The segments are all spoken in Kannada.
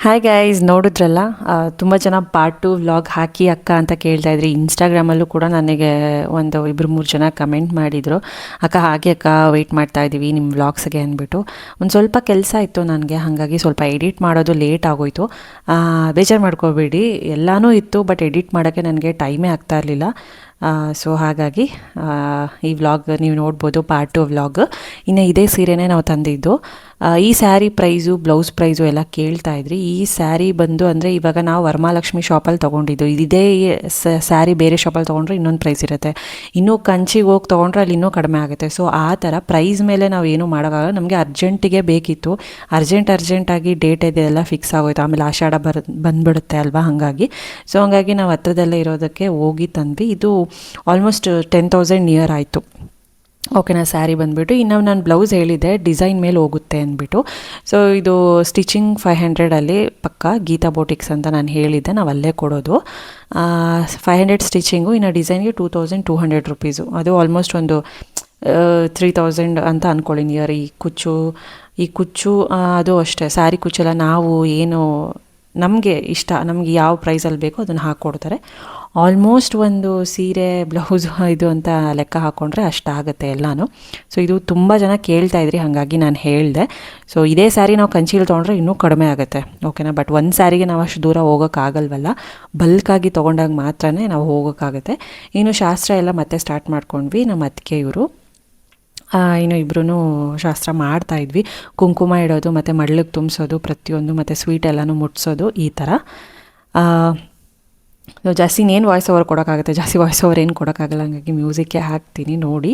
ಹಾಯ್ ಗೈಸ್, ನೋಡಿದ್ರಲ್ಲ ತುಂಬ ಜನ ಪಾರ್ಟ್ 2 ವ್ಲಾಗ್ ಹಾಕಿ ಅಕ್ಕ ಅಂತ ಕೇಳ್ತಾ ಇದ್ರಿ. ಇನ್ಸ್ಟಾಗ್ರಾಮಲ್ಲೂ ಕೂಡ ನನಗೆ ಒಂದು 2-3 ಜನ ಕಮೆಂಟ್ ಮಾಡಿದರು, ಅಕ್ಕ ಹಾಗೆ ಅಕ್ಕ ವೆಯ್ಟ್ ಮಾಡ್ತಾ ಇದ್ದೀವಿ ನಿಮ್ಮ ವ್ಲಾಗ್ಸ್ಗೆ ಅಂದ್ಬಿಟ್ಟು. ಒಂದು ಸ್ವಲ್ಪ ಕೆಲಸ ಇತ್ತು ನನಗೆ, ಹಾಗಾಗಿ ಸ್ವಲ್ಪ ಎಡಿಟ್ ಮಾಡೋದು ಲೇಟ್ ಆಗೋಯಿತು. ಬೇಜಾರು ಮಾಡ್ಕೋಬೇಡಿ, ಎಲ್ಲನೂ ಇತ್ತು, ಬಟ್ ಎಡಿಟ್ ಮಾಡೋಕ್ಕೆ ನನಗೆ ಟೈಮೇ ಆಗ್ತಾ ಇರಲಿಲ್ಲ. ಸೊ ಹಾಗಾಗಿ ಈ ವ್ಲಾಗ್ ನೀವು ನೋಡ್ಬೋದು, ಪಾರ್ಟ್ 2 ವ್ಲಾಗ್. ಇನ್ನು ಇದೇ ಸೀರೆನೇ ನಾವು ತಂದಿದ್ದು. ಈ ಸ್ಯಾರಿ ಪ್ರೈಸು, ಬ್ಲೌಸ್ ಪ್ರೈಸು ಎಲ್ಲ ಕೇಳ್ತಾ ಇದ್ರಿ. ಈ ಸ್ಯಾರಿ ಬಂದು ಅಂದರೆ ಇವಾಗ ನಾವು ವರಮಹಾಲಕ್ಷ್ಮಿ ಶಾಪಲ್ಲಿ ತೊಗೊಂಡಿದ್ದು. ಇದೇ ಸ್ಯಾರಿ ಬೇರೆ ಶಾಪಲ್ಲಿ ತೊಗೊಂಡ್ರೆ ಇನ್ನೊಂದು ಪ್ರೈಸ್ ಇರುತ್ತೆ, ಇನ್ನೂ ಕಂಚಿಗೆ ಹೋಗಿ ತೊಗೊಂಡ್ರೆ ಅಲ್ಲಿ ಇನ್ನೂ ಕಡಿಮೆ ಆಗುತ್ತೆ. ಸೊ ಆ ಥರ ಪ್ರೈಸ್ ಮೇಲೆ ನಾವು ಏನೂ ಮಾಡೋಕ್ಕಾಗಲ್ಲ. ನಮಗೆ ಅರ್ಜೆಂಟಿಗೆ ಬೇಕಿತ್ತು, ಅರ್ಜೆಂಟಾಗಿ ಡೇಟ್ ಇದೆಲ್ಲ ಫಿಕ್ಸ್ ಆಗೋಯ್ತು. ಆಮೇಲೆ ಆಷಾಢ ಬಂದುಬಿಡುತ್ತೆ ಅಲ್ವಾ, ಹಾಗಾಗಿ ನಾವು ಹತ್ರದಲ್ಲೇ ಇರೋದಕ್ಕೆ ಹೋಗಿ ತಂದ್ವಿ. ಇದು ಆಲ್ಮೋಸ್ಟ್ 10,000 ನಿಯರ್ ಆಯಿತು. ಓಕೆನಾ, ಸ್ಯಾರಿ ಬಂದುಬಿಟ್ಟು. ಇನ್ನು ನಾನು ಬ್ಲೌಸ್ ಹೇಳಿದ್ದೆ ಡಿಸೈನ್ ಮೇಲೆ ಹೋಗುತ್ತೆ ಅಂದ್ಬಿಟ್ಟು. ಸೊ ಇದು ಸ್ಟಿಚಿಂಗ್ 500 ಪಕ್ಕ ಗೀತಾ ಬೋಟಿಕ್ಸ್ ಅಂತ ನಾನು ಹೇಳಿದ್ದೆ, ನಾವು ಅಲ್ಲೇ ಕೊಡೋದು. 500 ಸ್ಟಿಚಿಂಗು, ಇನ್ನು ಡಿಸೈನ್ಗೆ 2,200 ರುಪೀಸು. ಅದು ಆಲ್ಮೋಸ್ಟ್ ಒಂದು 3,000 ಅಂತ ಅಂದ್ಕೊಳ್ಳಿ ನಿಯರ್. ಈ ಕುಚ್ಚು ಅದು ಅಷ್ಟೇ, ಸ್ಯಾರಿ ಕುಚ್ಚೆಲ್ಲ ನಾವು ಏನು ನಮಗೆ ಇಷ್ಟ, ನಮಗೆ ಯಾವ ಪ್ರೈಸಲ್ಲಿ ಬೇಕೋ ಅದನ್ನು ಹಾಕ್ಕೊಡ್ತಾರೆ. ಆಲ್ಮೋಸ್ಟ್ ಒಂದು ಸೀರೆ, ಬ್ಲೌಸು ಇದು ಅಂತ ಲೆಕ್ಕ ಹಾಕ್ಕೊಂಡ್ರೆ ಅಷ್ಟಾಗುತ್ತೆ ಎಲ್ಲನೂ. ಸೊ ಇದು ತುಂಬ ಜನ ಕೇಳ್ತಾಯಿದ್ರಿ, ಹಾಗಾಗಿ ನಾನು ಹೇಳಿದೆ. ಸೊ ಇದೇ ಸ್ಯಾರಿ ನಾವು ಕಂಚಿಲಿ ತೊಗೊಂಡ್ರೆ ಇನ್ನೂ ಕಡಿಮೆ ಆಗುತ್ತೆ, ಓಕೆನಾ. ಬಟ್ ಒಂದು ಸ್ಯಾರಿಗೆ ನಾವು ಅಷ್ಟು ದೂರ ಹೋಗೋಕ್ಕಾಗಲ್ವಲ್ಲ, ಬಲ್ಕಾಗಿ ತೊಗೊಂಡಾಗ ಮಾತ್ರ ನಾವು ಹೋಗೋಕ್ಕಾಗುತ್ತೆ. ಇನ್ನು ಶಾಸ್ತ್ರ ಎಲ್ಲ ಮತ್ತೆ ಸ್ಟಾರ್ಟ್ ಮಾಡ್ಕೊಂಡ್ವಿ. ನಮ್ಮ ಅತ್ತಿಗೆ ಇವರು ಇನ್ನು ಇಬ್ಬರೂ ಶಾಸ್ತ್ರ ಮಾಡ್ತಾಯಿದ್ವಿ. ಕುಂಕುಮ ಇಡೋದು ಮತ್ತು ಮಡ್ಲಿಗೆ ತುಂಬಿಸೋದು ಪ್ರತಿಯೊಂದು, ಮತ್ತು ಸ್ವೀಟ್ ಎಲ್ಲನೂ ಮುಟ್ಸೋದು, ಈ ಥರ. ಜಾಸ್ತಿ ಇನ್ನೇನು ವಾಯ್ಸ್ ಓವರ್ ಕೊಡೋಕ್ಕಾಗುತ್ತೆ, ಜಾಸ್ತಿ ವಾಯ್ಸ್ ಓವರ್ ಏನು ಕೊಡೋಕ್ಕಾಗಲ್ಲ, ಹಾಗಾಗಿ ಮ್ಯೂಸಿಕ್ಕೇ ಹಾಕ್ತೀನಿ ನೋಡಿ.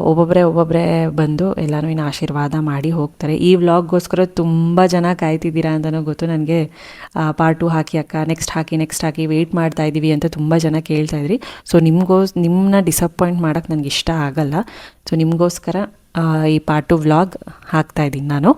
ಒಬ್ಬೊಬ್ಬರೇ ಬಂದು ಎಲ್ಲನೂ ಇನ್ನು ಆಶೀರ್ವಾದ ಮಾಡಿ ಹೋಗ್ತಾರೆ. ಈ ವ್ಲಾಗ್ಗೋಸ್ಕರ ತುಂಬ ಜನ ಕಾಯ್ತಿದ್ದೀರಾ ಅಂತಲೂ ಗೊತ್ತು ನನಗೆ. ಪಾರ್ಟ್ 2 ಹಾಕಿ ಅಕ್ಕ, ನೆಕ್ಸ್ಟ್ ಹಾಕಿ ವೆಯ್ಟ್ ಮಾಡ್ತಾಯಿದ್ದೀವಿ ಅಂತ ತುಂಬ ಜನ ಕೇಳ್ತಾಯಿದ್ರಿ. ಸೊ ನಿಮ್ಮನ್ನ ಡಿಸಪಾಯಿಂಟ್ ಮಾಡೋಕ್ಕೆ ನನಗೆ ಇಷ್ಟ ಆಗಲ್ಲ. ಸೊ ನಿಮಗೋಸ್ಕರ ಈ ಪಾರ್ಟ್ 2 ವ್ಲಾಗ್ ಹಾಕ್ತಾಯಿದ್ದೀನಿ ನಾನು.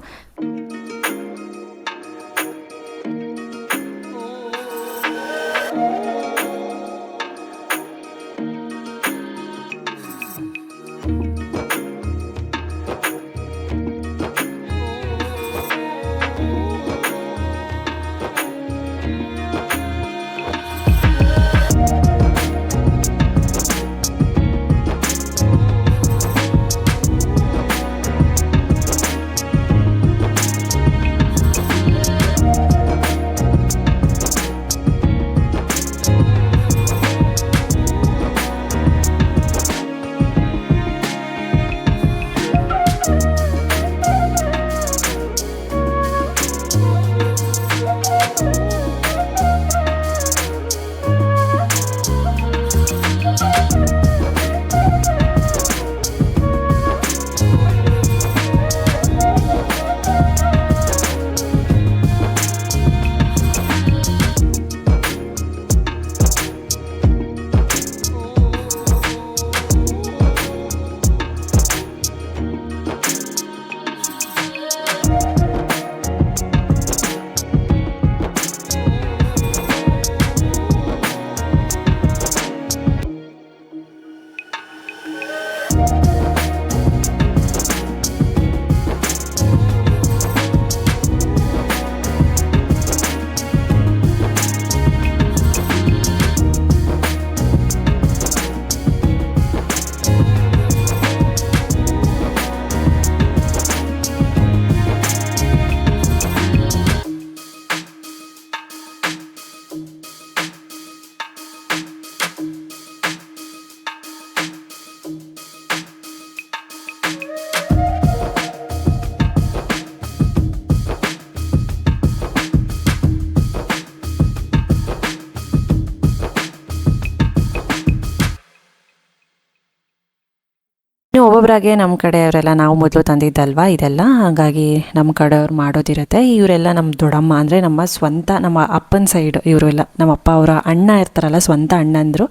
ಒಬ್ಬೊಬ್ಬರಾಗೆ ನಮ್ಮ ಕಡೆಯವರೆಲ್ಲ, ನಾವು ಮೊದಲು ತಂದಿದ್ದಲ್ವಾ ಇದೆಲ್ಲ, ಹಾಗಾಗಿ ನಮ್ಮ ಕಡೆಯವ್ರು ಮಾಡೋದಿರುತ್ತೆ. ಇವರೆಲ್ಲ ನಮ್ಮ ದೊಡ್ಡಮ್ಮ, ಅಂದರೆ ನಮ್ಮ ಸ್ವಂತ, ನಮ್ಮ ಅಪ್ಪನ ಸೈಡ್ ಇವರೆಲ್ಲ. ನಮ್ಮ ಅಪ್ಪ ಅವರ ಅಣ್ಣ ಇರ್ತಾರಲ್ಲ, ಸ್ವಂತ ಅಣ್ಣಂದರು,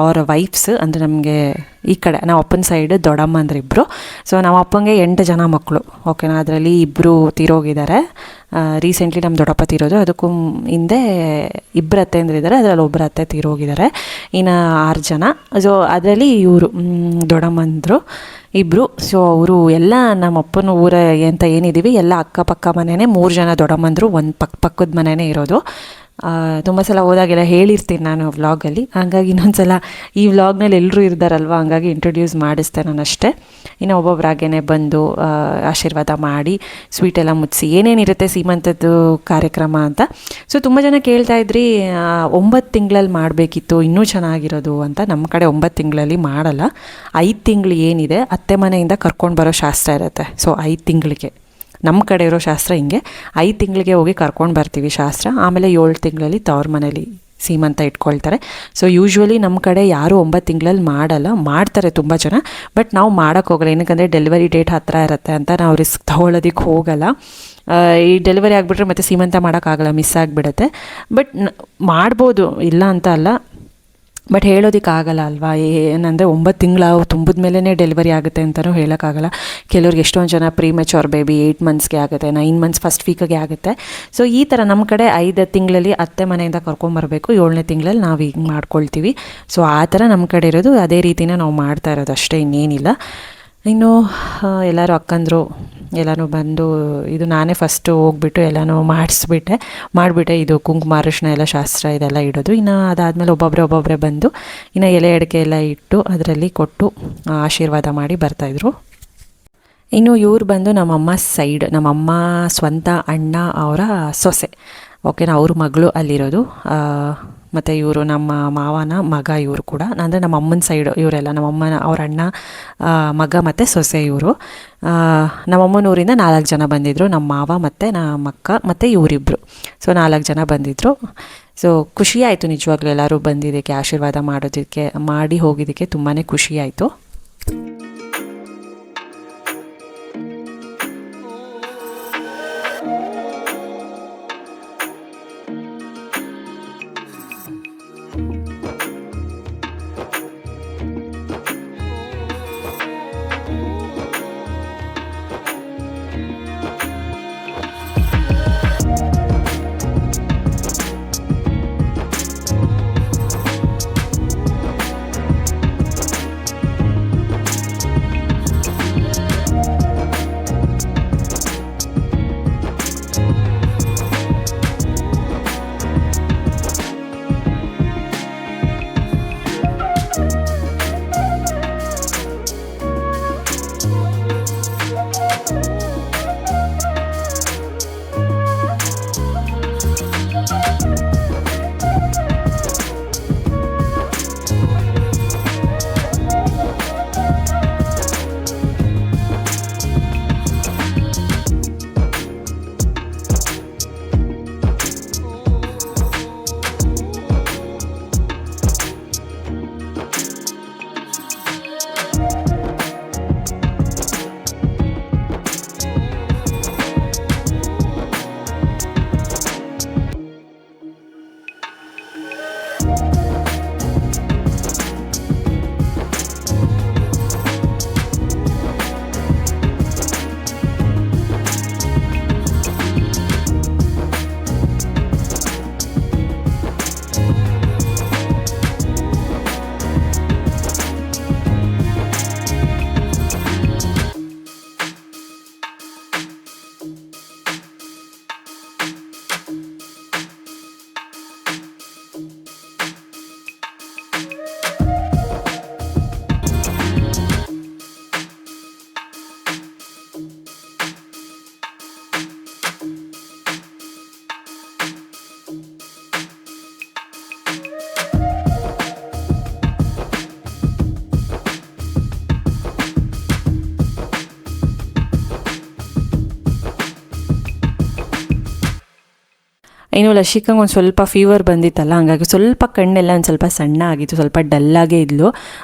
ಅವರ ವೈಫ್ಸ್, ಅಂದರೆ ನಮಗೆ ಈ ಕಡೆ ನಮ್ಮ ಅಪ್ಪನ ಸೈಡ್ ದೊಡ್ಡಮ್ಮ ಅಂದ್ರೆ ಇಬ್ಬರು. ಸೊ ನಮ್ಮ ಅಪ್ಪಂಗೆ 8 ಜನ ಮಕ್ಕಳು. ಓಕೆನಾ, ಅದರಲ್ಲಿ 2 ತೀರೋಗಿದ್ದಾರೆ. ರೀಸೆಂಟ್ಲಿ ನಮ್ಮ ದೊಡ್ಡಪ್ಪ ತೀರೋದು. ಅದಕ್ಕೂ ಹಿಂದೆ 2 ಅತ್ತೆಂದ್ರಿದ್ದಾರೆ, ಅದರಲ್ಲಿ ಒಬ್ಬರು ಅತ್ತೆ ತೀರೋಗಿದ್ದಾರೆ. ಇನ್ನು 6 ಜನ. ಸೊ ಅದರಲ್ಲಿ ಇವರು ದೊಡ್ಡಮ್ಮಂದರು 2. ಸೊ ಅವರು ಎಲ್ಲ ನಮ್ಮ ಅಪ್ಪನ ಊರ ಅಂತ ಏನಿದ್ದೀವಿ ಎಲ್ಲ ಅಕ್ಕಪಕ್ಕ ಮನೆಯೇ. 3 ಜನ ದೊಡ್ಡಮ್ಮಂದರು, ಒಂದು ಪಕ್ಕದ ಮನೆಯೇ ಇರೋದು. ತುಂಬ ಸಲ ಹೋದಾಗೆಲ್ಲ ಹೇಳಿರ್ತೀನಿ ನಾನು ವ್ಲಾಗಲ್ಲಿ. ಹಾಗಾಗಿ ಇನ್ನೊಂದು ಸಲ ಈ ವ್ಲಾಗ್ನಲ್ಲಿ ಎಲ್ಲರೂ ಇರ್ತಾರಲ್ವ, ಹಂಗಾಗಿ ಇಂಟ್ರೊಡ್ಯೂಸ್ ಮಾಡಿಸ್ದೆ ನಾನು ಅಷ್ಟೇ. ಇನ್ನು ಒಬ್ಬೊಬ್ಬರಾಗೇ ಬಂದು ಆಶೀರ್ವಾದ ಮಾಡಿ ಸ್ವೀಟೆಲ್ಲ ಮುಟ್ಟಿಸಿ ಏನೇನಿರುತ್ತೆ ಸೀಮಂತದ್ದು ಕಾರ್ಯಕ್ರಮ ಅಂತ. ಸೊ ತುಂಬ ಜನ ಕೇಳ್ತಾ ಇದ್ರಿ 9 ತಿಂಗಳಲ್ಲಿ ಮಾಡಬೇಕಿತ್ತು ಇನ್ನೂ ಚೆನ್ನಾಗಿರೋದು ಅಂತ. ನಮ್ಮ ಕಡೆ 9 ತಿಂಗಳಲ್ಲಿ ಮಾಡಲ್ಲ. 5 ತಿಂಗಳು ಏನಿದೆ ಅತ್ತೆ ಮನೆಯಿಂದ ಕರ್ಕೊಂಡು ಬರೋ ಶಾಸ್ತ್ರ ಇರುತ್ತೆ. ಸೊ 5 ತಿಂಗಳಿಗೆ ನಮ್ಮ ಕಡೆ ಇರೋ ಶಾಸ್ತ್ರ ಹಿಂಗೆ 5 ತಿಂಗಳಿಗೆ ಹೋಗಿ ಕರ್ಕೊಂಡು ಬರ್ತೀವಿ ಶಾಸ್ತ್ರ. ಆಮೇಲೆ 7 ತಿಂಗಳಲ್ಲಿ ತವ್ರ ಮನೇಲಿ ಸೀಮಂತ ಇಟ್ಕೊಳ್ತಾರೆ. ಸೊ ಯೂಶ್ವಲಿ ನಮ್ಮ ಕಡೆ ಯಾರೂ 9 ತಿಂಗಳಲ್ಲಿ ಮಾಡಲ್ಲ. ಮಾಡ್ತಾರೆ ತುಂಬ ಜನ, ಬಟ್ ನಾವು ಮಾಡೋಕ್ಕೆ ಹೋಗಲ್ಲ. ಏನಕ್ಕಂದರೆ ಡೆಲಿವರಿ ಡೇಟ್ ಹತ್ತಿರ ಇರುತ್ತೆ ಅಂತ ನಾವು ರಿಸ್ಕ್ ತೊಗೊಳೋದಕ್ಕೆ ಹೋಗಲ್ಲ. ಈ ಡೆಲಿವರಿ ಆಗಿಬಿಟ್ರೆ ಮತ್ತು ಸೀಮಂತ ಮಾಡೋಕ್ಕಾಗಲ್ಲ, ಮಿಸ್ ಆಗಿಬಿಡುತ್ತೆ. ಬಟ್ ಮಾಡ್ಬೋದು, ಇಲ್ಲ ಅಂತ ಅಲ್ಲ, ಬಟ್ ಹೇಳೋದಕ್ಕಾಗಲ್ಲ ಅಲ್ವಾ. ಏನಂದರೆ 9 ತಿಂಗಳು ತುಂಬಿದ ಮೇಲೇ ಡೆಲಿವರಿ ಆಗುತ್ತೆ ಅಂತಲೂ ಹೇಳೋಕ್ಕಾಗಲ್ಲ. ಕೆಲವ್ರಿಗೆ ಎಷ್ಟೊಂದು ಜನ ಪ್ರೀಮೆಚೂರ್ ಬೇಬಿ 8 ಮಂತ್ಸ್ಗೆ ಆಗುತ್ತೆ, 9 ಮಂತ್ಸ್ ಫಸ್ಟ್ ವೀಕಿಗೆ ಆಗುತ್ತೆ. ಸೊ ಈ ಥರ ನಮ್ಮ ಕಡೆ 5 ತಿಂಗಳಲ್ಲಿ ಅತ್ತೆ ಮನೆಯಿಂದ ಕರ್ಕೊಂಬರಬೇಕು, 7ನೇ ತಿಂಗಳಲ್ಲಿ ನಾವು ಈಗ ಮಾಡ್ಕೊಳ್ತೀವಿ. ಸೊ ಆ ಥರ ನಮ್ಮ ಕಡೆ ಇರೋದು, ಅದೇ ರೀತಿನೇ ನಾವು ಮಾಡ್ತಾ ಇರೋದು ಅಷ್ಟೇ, ಇನ್ನೇನಿಲ್ಲ. ಇನ್ನು ಎಲ್ಲರೂ ಅಕ್ಕಂದರು ಎಲ್ಲನೂ ಬಂದು, ಇದು ನಾನೇ ಫಸ್ಟು ಹೋಗ್ಬಿಟ್ಟು ಎಲ್ಲನೂ ಮಾಡಿಬಿಟ್ಟೆ. ಇದು ಕುಂಕುಮ ಅರಿಶಿನ ಎಲ್ಲ ಶಾಸ್ತ್ರ ಇದೆಲ್ಲ ಇಡೋದು. ಇನ್ನು ಅದಾದಮೇಲೆ ಒಬ್ಬೊಬ್ಬರೇ ಬಂದು ಇನ್ನು ಎಲೆ ಅಡಿಕೆ ಎಲ್ಲ ಇಟ್ಟು ಅದರಲ್ಲಿ ಕೊಟ್ಟು ಆಶೀರ್ವಾದ ಮಾಡಿ ಬರ್ತಾಯಿದ್ರು. ಇನ್ನು ಇವ್ರು ಬಂದು ನಮ್ಮಮ್ಮ ಸೈಡ್, ನಮ್ಮಮ್ಮ ಸ್ವಂತ ಅಣ್ಣ ಅವರ ಸೊಸೆ. ಓಕೆನಾ, ಅವ್ರ ಮಗಳು ಅಲ್ಲಿರೋದು. ಮತ್ತು ಇವರು ನಮ್ಮ ಮಾವನ ಮಗ. ಇವರು ಕೂಡ ಅಂದರೆ ನಮ್ಮ ಅಮ್ಮನ ಸೈಡು ಇವರೆಲ್ಲ. ನಮ್ಮಮ್ಮನ ಅವ್ರ ಅಣ್ಣ ಮಗ ಮತ್ತು ಸೊಸೆ ಇವರು. ನಮ್ಮಮ್ಮನ ಊರಿಂದ 4 ಜನ ಬಂದಿದ್ದರು, ನಮ್ಮ ಮಾವ ಮತ್ತು ನಮ್ಮ ಅಕ್ಕ ಮತ್ತು ಇವರಿಬ್ಬರು. ಸೊ 4 ಜನ ಬಂದಿದ್ದರು. ಸೊ ಖುಷಿಯಾಯಿತು ನಿಜವಾಗ್ಲೂ, ಎಲ್ಲರೂ ಬಂದಿದ್ದಕ್ಕೆ ಆಶೀರ್ವಾದ ಮಾಡಿ ಹೋಗಿದ್ದಕ್ಕೆ ತುಂಬಾ ಖುಷಿಯಾಯಿತು. ಇನ್ನು ಲಶಿಕಂಗೆ ಒಂದು ಸ್ವಲ್ಪ ಫೀವರ್ ಬಂದಿತ್ತಲ್ಲ, ಹಂಗಾಗಿ ಸ್ವಲ್ಪ ಕಣ್ಣೆಲ್ಲ ಒಂದು ಸ್ವಲ್ಪ ಸಣ್ಣ ಆಗಿತ್ತು, ಸ್ವಲ್ಪ ಡಲ್ಲಾಗೇ ಇದ್ಲು.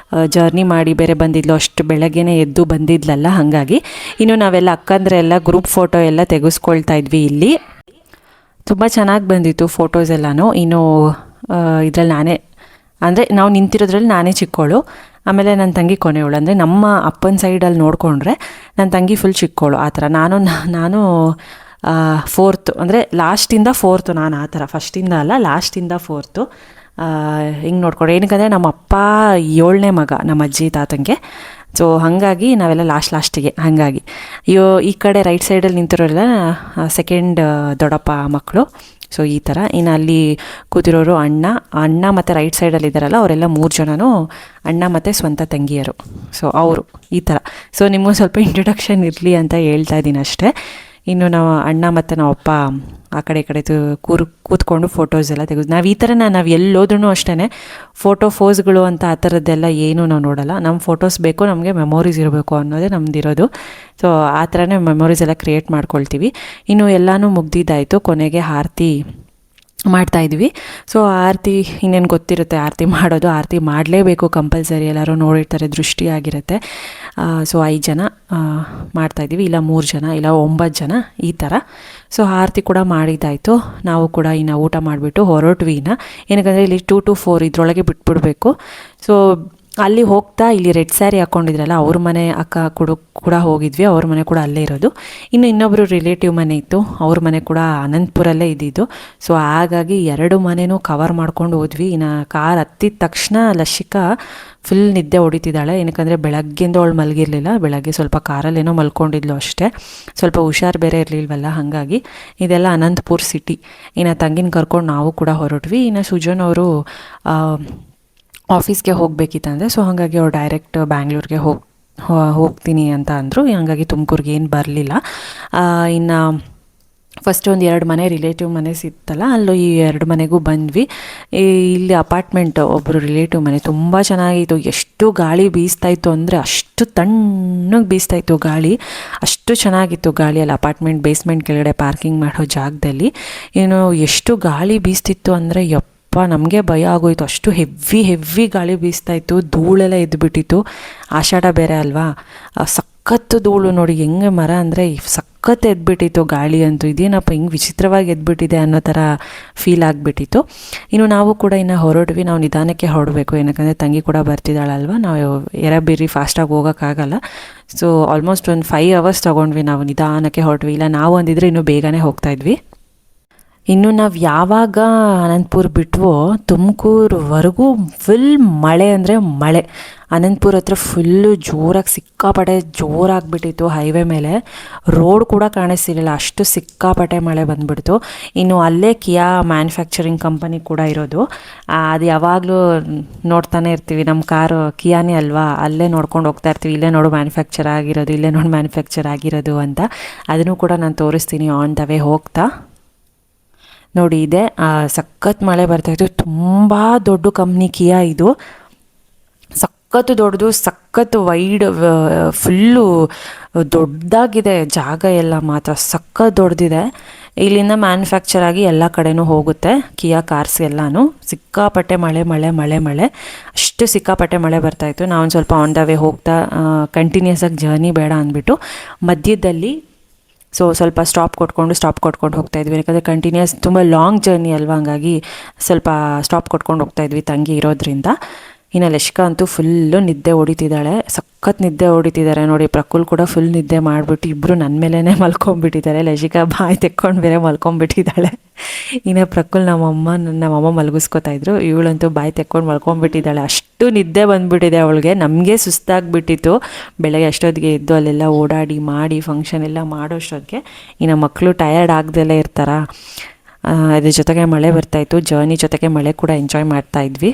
ಜರ್ನಿ ಮಾಡಿ ಬೇರೆ ಬಂದಿದ್ಲು, ಅಷ್ಟು ಬೆಳಗ್ಗೆನೇ ಎದ್ದು ಬಂದಿದ್ಲಲ್ಲ, ಹಾಗಾಗಿ. ಇನ್ನು ನಾವೆಲ್ಲ ಅಕ್ಕಂದ್ರೆ ಎಲ್ಲ ಗ್ರೂಪ್ ಫೋಟೋ ಎಲ್ಲ ತೆಗೆಸ್ಕೊಳ್ತಾ ಇದ್ವಿ ಇಲ್ಲಿ. ತುಂಬ ಚೆನ್ನಾಗಿ ಬಂದಿತ್ತು ಫೋಟೋಸ್ ಎಲ್ಲನೂ. ಇನ್ನು ಇದರಲ್ಲಿ ನಾನೇ ಅಂದರೆ ನಾವು ನಿಂತಿರೋದ್ರಲ್ಲಿ ನಾನೇ ಚಿಕ್ಕವಳು. ಆಮೇಲೆ ನನ್ನ ತಂಗಿ ಕೊನೆಯವಳು. ಅಂದರೆ ನಮ್ಮ ಅಪ್ಪನ ಸೈಡಲ್ಲಿ ನೋಡಿಕೊಂಡ್ರೆ ನನ್ನ ತಂಗಿ ಫುಲ್ ಚಿಕ್ಕವಳು ಆ ಥರ. ನಾನು ಫೋರ್ತು, ಅಂದರೆ ಲಾಸ್ಟಿಂದ ಫೋರ್ತು ನಾನು ಆ ಥರ, ಫಸ್ಟಿಂದ ಅಲ್ಲ ಲಾಸ್ಟಿಂದ ಫೋರ್ತು. ಹಿಂಗೆ ನೋಡ್ಕೊಂಡು ಏನಕ್ಕಂದರೆ ನಮ್ಮ ಅಪ್ಪ 7ನೇ ಮಗ ನಮ್ಮ ಅಜ್ಜಿ ತಾತಂಗೆ. ಸೊ ಹಾಗಾಗಿ ನಾವೆಲ್ಲ ಲಾಸ್ಟಿಗೆ ಹಾಗಾಗಿ ಈ ಕಡೆ ರೈಟ್ ಸೈಡಲ್ಲಿ ನಿಂತಿರೋರೆಲ್ಲ ಸೆಕೆಂಡ್ ದೊಡ್ಡಪ್ಪ ಮಕ್ಕಳು. ಸೊ ಈ ಥರ. ಇನ್ನು ಅಲ್ಲಿ ಕೂತಿರೋರು ಅಣ್ಣ ಮತ್ತು ರೈಟ್ ಸೈಡಲ್ಲಿ ಇದ್ದಾರಲ್ಲ ಅವರೆಲ್ಲ 3 ಜನನೂ ಅಣ್ಣ ಮತ್ತು ಸ್ವಂತ ತಂಗಿಯರು. ಸೊ ಅವರು ಈ ಥರ. ಸೊ ನಿಮಗೂ ಸ್ವಲ್ಪ ಇಂಟ್ರೊಡಕ್ಷನ್ ಇರಲಿ ಅಂತ ಹೇಳ್ತಾ ಇದ್ದೀನಿ ಅಷ್ಟೇ. ಇನ್ನು ನಾವು ಅಣ್ಣ ಮತ್ತು ನಾವು ಅಪ್ಪ ಆ ಕಡೆ ಈ ಕಡೆ ಕೂತ್ಕೊಂಡು ಫೋಟೋಸ್ ಎಲ್ಲ ತೆಗೆದು ನಾವು ಈ ಥರ ನಾವು ಎಲ್ಲೋದ್ರೂ ಅಷ್ಟೇ ಫೋಸ್ಗಳು ಅಂತ ಆ ಥರದ್ದೆಲ್ಲ ಏನೂ ನಾವು ನೋಡೋಲ್ಲ. ನಮ್ಮ ಫೋಟೋಸ್ ಬೇಕು, ನಮಗೆ ಮೆಮೊರೀಸ್ ಇರಬೇಕು ಅನ್ನೋದೇ ನಮ್ಮದಿರೋದು. ಸೊ ಆ ಥರನೇ ಮೆಮೊರೀಸ್ ಎಲ್ಲ ಕ್ರಿಯೇಟ್ ಮಾಡ್ಕೊಳ್ತೀವಿ. ಇನ್ನು ಎಲ್ಲನೂ ಮುಗ್ದಿದ್ದಾಯಿತು, ಕೊನೆಗೆ ಆರತಿ ಮಾಡ್ತಾಯಿದ್ವಿ. ಸೊ ಆರತಿ ಇನ್ನೇನು ಗೊತ್ತಿರುತ್ತೆ ಆರತಿ ಮಾಡೋದು. ಆರತಿ ಮಾಡಲೇಬೇಕು ಕಂಪಲ್ಸರಿ, ಎಲ್ಲರೂ ನೋಡಿರ್ತಾರೆ, ದೃಷ್ಟಿಯಾಗಿರುತ್ತೆ. ಸೊ 5 ಜನ ಮಾಡ್ತಾಯಿದ್ದೀವಿ, ಇಲ್ಲ 3 ಜನ, ಇಲ್ಲ 9 ಜನ ಈ ಥರ. ಸೊ ಆರತಿ ಕೂಡ ಮಾಡಿದ್ದಾಯಿತು. ನಾವು ಕೂಡ ಇನ್ನು ಊಟ ಮಾಡಿಬಿಟ್ಟು ಹೊರಟ್ವಿ. ಏನಕ್ಕಂದರೆ ಇಲ್ಲಿ 2 to 4 ಇದರೊಳಗೆ ಬಿಟ್ಬಿಡಬೇಕು. ಸೊ ಅಲ್ಲಿ ಹೋಗ್ತಾ ಇಲ್ಲಿ ರೆಡ್ ಸ್ಯಾರಿ ಹಾಕ್ಕೊಂಡಿದ್ರಲ್ಲ ಅವ್ರ ಮನೆ ಅಕ್ಕ ಕೂಡ ಹೋಗಿದ್ವಿ. ಅವ್ರ ಮನೆ ಕೂಡ ಅಲ್ಲೇ ಇರೋದು. ಇನ್ನು ಇನ್ನೊಬ್ಬರು ರಿಲೇಟಿವ್ ಮನೆ ಇತ್ತು, ಅವ್ರ ಮನೆ ಕೂಡ ಅನಂತಪುರಲ್ಲೇ ಇದ್ದಿದ್ದು. ಸೊ ಹಾಗಾಗಿ 2 ಮನೆಯೂ ಕವರ್ ಮಾಡ್ಕೊಂಡು ಹೋದ್ವಿ. ಇನ್ನು ಕಾರ್ ಹತ್ತಿದ ತಕ್ಷಣ ಲಶಿಕಾ ಫುಲ್ ನಿದ್ದೆ ಹೊಡಿತಿದ್ದಾಳೆ. ಏನಕ್ಕಂದರೆ ಬೆಳಗ್ಗೆಯಿಂದ ಅವಳು ಮಲಗಿರಲಿಲ್ಲ. ಬೆಳಗ್ಗೆ ಸ್ವಲ್ಪ ಕಾರಲ್ಲೇನೋ ಮಲ್ಕೊಂಡಿದ್ಲು ಅಷ್ಟೇ, ಸ್ವಲ್ಪ ಹುಷಾರು ಬೇರೆ ಇರಲಿಲ್ವಲ್ಲ, ಹಾಗಾಗಿ. ಇದೆಲ್ಲ ಅನಂತಪುರ ಸಿಟಿ. ಇನ್ನು ತಂಗಿನ ಕರ್ಕೊಂಡು ನಾವು ಕೂಡ ಹೊರಟ್ವಿ. ಇನ್ನು ಸುಜನ್ ಅವರು ಆಫೀಸ್ಗೆ ಹೋಗಬೇಕಿತ್ತಂದರೆ, ಸೊ ಹಾಗಾಗಿ ಅವ್ರು ಡೈರೆಕ್ಟ್ ಬ್ಯಾಂಗ್ಳೂರಿಗೆ ಹೋಗ್ತೀನಿ ಅಂತ ಅಂದರು. ಹಾಗಾಗಿ ತುಮಕೂರಿಗೆ ಏನು ಬರಲಿಲ್ಲ. ಇನ್ನು ಫಸ್ಟ್ ಒಂದು 2 ಮನೆ ರಿಲೇಟಿವ್ ಮನೆ ಸಿಗ್ತಲ್ಲ, ಅಲ್ಲೂ ಈ 2 ಮನೆಗೂ ಬಂದ್ವಿ. ಇಲ್ಲಿ ಅಪಾರ್ಟ್ಮೆಂಟ್ ಒಬ್ಬರು ರಿಲೇಟಿವ್ ಮನೆ ತುಂಬ ಚೆನ್ನಾಗಿತ್ತು. ಎಷ್ಟು ಗಾಳಿ ಬೀಸ್ತಾಯಿತ್ತು ಅಂದರೆ ಅಷ್ಟು ತಣ್ಣಗೆ ಬೀಸ್ತಾಯಿತ್ತು ಗಾಳಿ, ಅಷ್ಟು ಚೆನ್ನಾಗಿತ್ತು ಗಾಳಿ. ಅಲ್ಲಿ ಅಪಾರ್ಟ್ಮೆಂಟ್ ಬೇಸ್ಮೆಂಟ್ ಕೆಳಗಡೆ ಪಾರ್ಕಿಂಗ್ ಮಾಡೋ ಜಾಗದಲ್ಲಿ ಏನು ಎಷ್ಟು ಗಾಳಿ ಬೀಸ್ತಿತ್ತು ಅಂದರೆ ನಮಗೆ ಭಯ ಆಗೋಯ್ತು. ಅಷ್ಟು ಹೆವ್ವಿ ಗಾಳಿ ಬೀಸ್ತಾಯಿತ್ತು, ಧೂಳೆಲ್ಲ ಎದ್ದುಬಿಟ್ಟಿತ್ತು. ಆಷಾಢ ಬೇರೆ ಅಲ್ವಾ, ಸಖತ್ತು ಧೂಳು ನೋಡಿ, ಹೆಂಗೆ ಮರ ಅಂದರೆ ಸಖತ್ತು ಎದ್ಬಿಟ್ಟಿತ್ತು ಗಾಳಿ ಅಂತೂ. ಇದೇನಪ್ಪ ಹಿಂಗೆ ವಿಚಿತ್ರವಾಗಿ ಎದ್ಬಿಟ್ಟಿದೆ ಅನ್ನೋ ಥರ ಫೀಲ್ ಆಗಿಬಿಟ್ಟಿತ್ತು. ಇನ್ನು ನಾವು ಕೂಡ ಇನ್ನು ಹೊರಡ್ವಿ. ನಾವು ನಿಧಾನಕ್ಕೆ ಹೊರಡಬೇಕು, ಏನಕ್ಕಂದರೆ ತಂಗಿ ಕೂಡ ಬರ್ತಿದ್ದಾಳಲ್ವ, ನಾವು ಎರಬಿರಿ ಫಾಸ್ಟಾಗಿ ಹೋಗೋಕ್ಕಾಗಲ್ಲ. ಸೊ ಆಲ್ಮೋಸ್ಟ್ ಒಂದು 5 hours ತೊಗೊಂಡ್ವಿ. ನಾವು ನಿಧಾನಕ್ಕೆ ಹೊರಡ್ವಿ, ಇಲ್ಲ ನಾವು ಅಂದಿದ್ರೆ ಇನ್ನೂ ಬೇಗನೆ ಹೋಗ್ತಾಯಿದ್ವಿ. ಇನ್ನು ನಾವು ಯಾವಾಗ ಅನಂತಪುರ ಬಿಟ್ವೋ ತುಮಕೂರುವರೆಗೂ ಫುಲ್ ಮಳೆ ಅಂದರೆ ಮಳೆ. ಅನಂತಪುರ ಹತ್ರ ಫುಲ್ಲು ಜೋರಾಗಿ ಸಿಕ್ಕಾಪಟ್ಟೆ ಜೋರಾಗಿಬಿಟ್ಟಿತ್ತು. ಹೈವೇ ಮೇಲೆ ರೋಡ್ ಕೂಡ ಕಾಣಿಸ್ತಿರಲಿಲ್ಲ, ಅಷ್ಟು ಸಿಕ್ಕಾಪಟ್ಟೆ ಮಳೆ ಬಂದುಬಿಡ್ತು. ಇನ್ನು ಅಲ್ಲೇ ಕಿಯಾ ಮ್ಯಾನುಫ್ಯಾಕ್ಚರಿಂಗ್ ಕಂಪನಿ ಕೂಡ ಇರೋದು. ಅದು ಯಾವಾಗಲೂ ನೋಡ್ತಾನೆ ಇರ್ತೀವಿ, ನಮ್ಮ ಕಾರು ಕಿಯಾನೇ ಅಲ್ವಾ, ಅಲ್ಲೇ ನೋಡ್ಕೊಂಡು ಹೋಗ್ತಾ ಇರ್ತೀವಿ. ಇಲ್ಲೇ ನೋಡು ಮ್ಯಾನುಫ್ಯಾಕ್ಚರ್ ಆಗಿರೋದು ಅಂತ. ಅದನ್ನು ಕೂಡ ನಾನು ತೋರಿಸ್ತೀನಿ ಆನ್ ದ ವೇ ಹೋಗ್ತಾ. ನೋಡಿ ಇದೆ ಸಖತ್ ಮಳೆ ಬರ್ತಾಯಿತ್ತು. ತುಂಬ ದೊಡ್ಡ ಕಂಪ್ನಿ ಕಿಯಾ ಇದು, ಸಖತ್ತು ದೊಡ್ಡದು, ಸಖತ್ತು ವೈಡ್, ಫುಲ್ಲು ದೊಡ್ಡದಾಗಿದೆ ಜಾಗ ಎಲ್ಲ ಮಾತ್ರ ಸಖತ್ ದೊಡ್ಡದಿದೆ. ಇಲ್ಲಿಂದ ಮ್ಯಾನುಫ್ಯಾಕ್ಚರ್ ಆಗಿ ಎಲ್ಲ ಕಡೆನೂ ಹೋಗುತ್ತೆ ಕಿಯಾ ಕಾರ್ಸ್ ಎಲ್ಲನೂ. ಸಿಕ್ಕಾಪಟ್ಟೆ ಮಳೆ ಅಷ್ಟು ಸಿಕ್ಕಾಪಟ್ಟೆ ಮಳೆ ಬರ್ತಾಯಿತ್ತು. ನಾವೊಂದು ಸ್ವಲ್ಪ ಆನ್ ದ ವೇ ಹೋಗ್ತಾ ಕಂಟಿನ್ಯೂಸ್ ಆಗಿ ಜರ್ನಿ ಬೇಡ ಅಂದ್ಬಿಟ್ಟು ಮಧ್ಯದಲ್ಲಿ ಸ್ವಲ್ಪ ಸ್ಟಾಪ್ ಕೊಟ್ಕೊಂಡು ಹೋಗ್ತಾಯಿದ್ವಿ. ಯಾಕಂದರೆ ಕಂಟಿನ್ಯೂಸ್ ತುಂಬ ಲಾಂಗ್ ಜರ್ನಿ ಅಲ್ವಾ, ಹಂಗಾಗಿ ಸ್ವಲ್ಪ ಸ್ಟಾಪ್ ಕೊಟ್ಕೊಂಡು ಹೋಗ್ತಾಯಿದ್ವಿ ತಂಗಿ ಇರೋದ್ರಿಂದ. ಇನ್ನು ಲಶಿಕಾ ಅಂತೂ ಫುಲ್ಲು ನಿದ್ದೆ ಹೊಡಿತಿದ್ದಾಳೆ, ಸಖತ್ ನಿದ್ದೆ ಹೊಡಿತಿದ್ದಾರೆ ನೋಡಿ. ಪ್ರಕುಲ್ ಕೂಡ ಫುಲ್ ನಿದ್ದೆ ಮಾಡಿಬಿಟ್ಟು ಇಬ್ಬರು ನನ್ನ ಮೇಲೇ ಮಲ್ಕೊಂಡ್ಬಿಟ್ಟಿದ್ದಾರೆ. ಲಶಿಕಾ ಬಾಯಿ ತೆಕ್ಕೊಂಡು ಬೇರೆ ಮಲ್ಕೊಂಡ್ಬಿಟ್ಟಿದ್ದಾಳೆ. ಇನ್ನು ಪ್ರಕುಲ್ ನಮ್ಮಮ್ಮ ಮಲಗಿಸ್ಕೊತಾಯಿದ್ರು, ಇವಳಂತೂ ಬಾಯಿ ತೆಕ್ಕೊಂಡು ಮಲ್ಕೊಂಡ್ಬಿಟ್ಟಿದ್ದಾಳೆ. ಅಷ್ಟು ನಿದ್ದೆ ಬಂದುಬಿಟ್ಟಿದೆ ಅವಳಿಗೆ. ನಮಗೆ ಸುಸ್ತಾಗಿಬಿಟ್ಟಿತ್ತು ಬೆಳಗ್ಗೆ ಅಷ್ಟೊತ್ತಿಗೆ ಎದ್ದು ಅಲ್ಲೆಲ್ಲ ಓಡಾಡಿ ಮಾಡಿ ಫಂಕ್ಷನ್ ಎಲ್ಲ ಮಾಡೋಷ್ಟೊತ್ತಿಗೆ. ಇನ್ನು ಮಕ್ಕಳು ಟಯರ್ಡ್ ಆಗದೆಲ್ಲ ಇರ್ತಾರ. ಅದ್ರ ಜೊತೆಗೆ ಮಳೆ ಬರ್ತಾಯಿತ್ತು, ಜರ್ನಿ ಜೊತೆಗೆ ಮಳೆ ಕೂಡ ಎಂಜಾಯ್ ಮಾಡ್ತಾಯಿದ್ವಿ.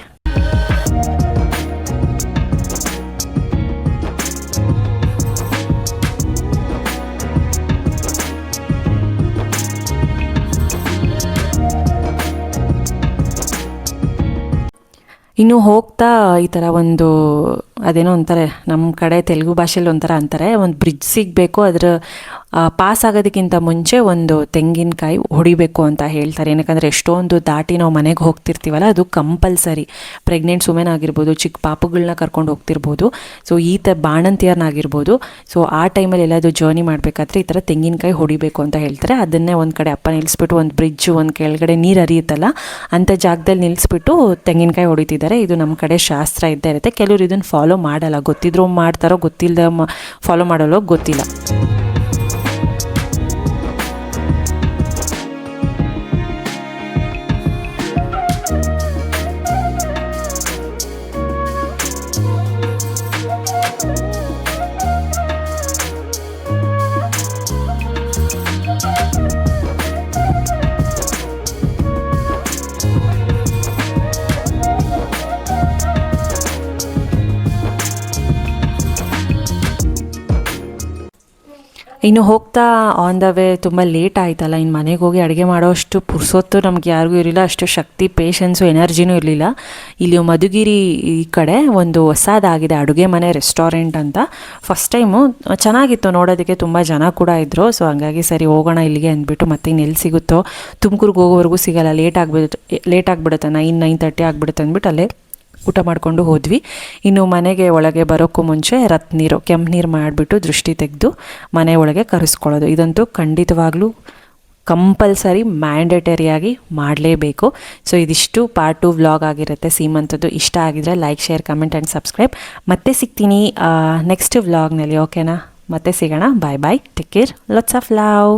ಇನ್ನು ಹೋಗ್ತಾ ಈ ಥರ ಒಂದು ಅದೇನೋ ಅಂತಾರೆ, ನಮ್ಮ ಕಡೆ ತೆಲುಗು ಭಾಷೆಯಲ್ಲಿ ಒಂಥರ ಅಂತಾರೆ, ಒಂದು ಬ್ರಿಡ್ಜ್ ಸಿಗಬೇಕು, ಅದರ ಪಾಸ್ ಆಗೋದಕ್ಕಿಂತ ಮುಂಚೆ ಒಂದು ತೆಂಗಿನಕಾಯಿ ಹೊಡಿಬೇಕು ಅಂತ ಹೇಳ್ತಾರೆ. ಏನಕ್ಕಂದರೆ ಎಷ್ಟೊಂದು ದಾಟಿ ನಾವು ಮನೆಗೆ ಹೋಗ್ತಿರ್ತೀವಲ್ಲ, ಅದು ಕಂಪಲ್ಸರಿ. ಪ್ರೆಗ್ನೆಂಟ್ಸ್ ವುಮೆನ್ ಆಗಿರ್ಬೋದು, ಚಿಕ್ಕ ಪಾಪುಗಳನ್ನ ಕರ್ಕೊಂಡು ಹೋಗ್ತಿರ್ಬೋದು, ಸೊ ಈ ಥರ ಬಾಣಂತಿಯರ್ನಾಗಿರ್ಬೋದು. ಸೊ ಆ ಟೈಮಲ್ಲಿ ಎಲ್ಲಾದರೂ ಜರ್ನಿ ಮಾಡಬೇಕಾದ್ರೆ ಈ ಥರ ತೆಂಗಿನಕಾಯಿ ಹೊಡಿಬೇಕು ಅಂತ ಹೇಳ್ತಾರೆ. ಅದನ್ನೇ ಒಂದು ಕಡೆ ಅಪ್ಪ ನಿಲ್ಲಿಸ್ಬಿಟ್ಟು, ಒಂದು ಬ್ರಿಡ್ಜು, ಒಂದು ಕೆಳಗಡೆ ನೀರು ಹರಿಯುತ್ತಲ್ಲ ಅಂಥ ಜಾಗದಲ್ಲಿ ನಿಲ್ಲಿಸ್ಬಿಟ್ಟು ತೆಂಗಿನಕಾಯಿ ಹೊಡಿತಿದ್ದಾರೆ. ಇದು ನಮ್ಮ ಕಡೆ ಶಾಸ್ತ್ರ ಇದ್ದೇ ಇರುತ್ತೆ. ಕೆಲವರು ಇದನ್ನು ಫಾಲೋ ಮಾಡಲ್ಲ, ಗೊತ್ತಿದ್ರೂ ಮಾಡ್ತಾರೋ ಗೊತ್ತಿಲ್ಲದೆ ಫಾಲೋ ಮಾಡಲ್ಲೋ ಗೊತ್ತಿಲ್ಲ. ಇನ್ನು ಹೋಗ್ತಾ ಆನ್ ದ ವೇ ತುಂಬ ಲೇಟ್ ಆಯ್ತಲ್ಲ, ಇನ್ನು ಮನೆಗೆ ಹೋಗಿ ಅಡುಗೆ ಮಾಡೋಷ್ಟು ಪುರ್ಸೊತ್ತು ನಮ್ಗೆ ಯಾರಿಗೂ ಇರಲಿಲ್ಲ, ಅಷ್ಟು ಶಕ್ತಿ, ಪೇಷನ್ಸು, ಎನರ್ಜಿನೂ ಇರಲಿಲ್ಲ. ಇಲ್ಲಿ ಮಧುಗಿರಿ ಈ ಕಡೆ ಒಂದು ಹೊಸದಾಗಿದೆ ಅಡುಗೆ ಮನೆ ರೆಸ್ಟೋರೆಂಟ್ ಅಂತ. ಫಸ್ಟ್ ಟೈಮು ಚೆನ್ನಾಗಿತ್ತು ನೋಡೋದಕ್ಕೆ, ತುಂಬ ಜನ ಕೂಡ ಇದ್ದರು. ಸೊ ಹಂಗಾಗಿ ಸರಿ ಹೋಗೋಣ ಇಲ್ಲಿಗೆ ಅಂದ್ಬಿಟ್ಟು, ಮತ್ತೆ ಇನ್ನು ಎಲ್ಲಿ ಸಿಗುತ್ತೋ, ತುಮಕೂರಿಗೆ ಹೋಗೋವರೆಗೂ ಸಿಗಲ್ಲ, ಲೇಟ್ ಆಗಿಬಿಡುತ್ತೆ, 9:30 ಆಗಿಬಿಡುತ್ತೆ ಅಂದ್ಬಿಟ್ಟು ಅಲ್ಲೇ ಊಟ ಮಾಡಿಕೊಂಡು ಹೋದ್ವಿ. ಇನ್ನು ಮನೆಗೆ ಒಳಗೆ ಬರೋಕ್ಕೂ ಮುಂಚೆ ರತ್ನೀರು, ಕೆಂಪು ನೀರು ಮಾಡಿಬಿಟ್ಟು ದೃಷ್ಟಿ ತೆಗೆದು ಮನೆ ಒಳಗೆ ಕರೆಸ್ಕೊಳ್ಳೋದು. ಇದಂತೂ ಖಂಡಿತವಾಗ್ಲೂ ಕಂಪಲ್ಸರಿ, ಮ್ಯಾಂಡೇಟರಿಯಾಗಿ ಮಾಡಲೇಬೇಕು. ಸೊ ಇದಿಷ್ಟು ಪಾರ್ಟ್ 2 ವ್ಲಾಗ್ ಆಗಿರುತ್ತೆ ಸೀಮಂತದ್ದು. ಇಷ್ಟ ಆಗಿದ್ರೆ like, share, comment and subscribe. ಮತ್ತೆ ಸಿಗ್ತೀನಿ ನೆಕ್ಸ್ಟ್ ವ್ಲಾಗ್ನಲ್ಲಿ. ಓಕೆನಾ? ಮತ್ತೆ ಸಿಗೋಣ. Bye bye, take care, lots of love.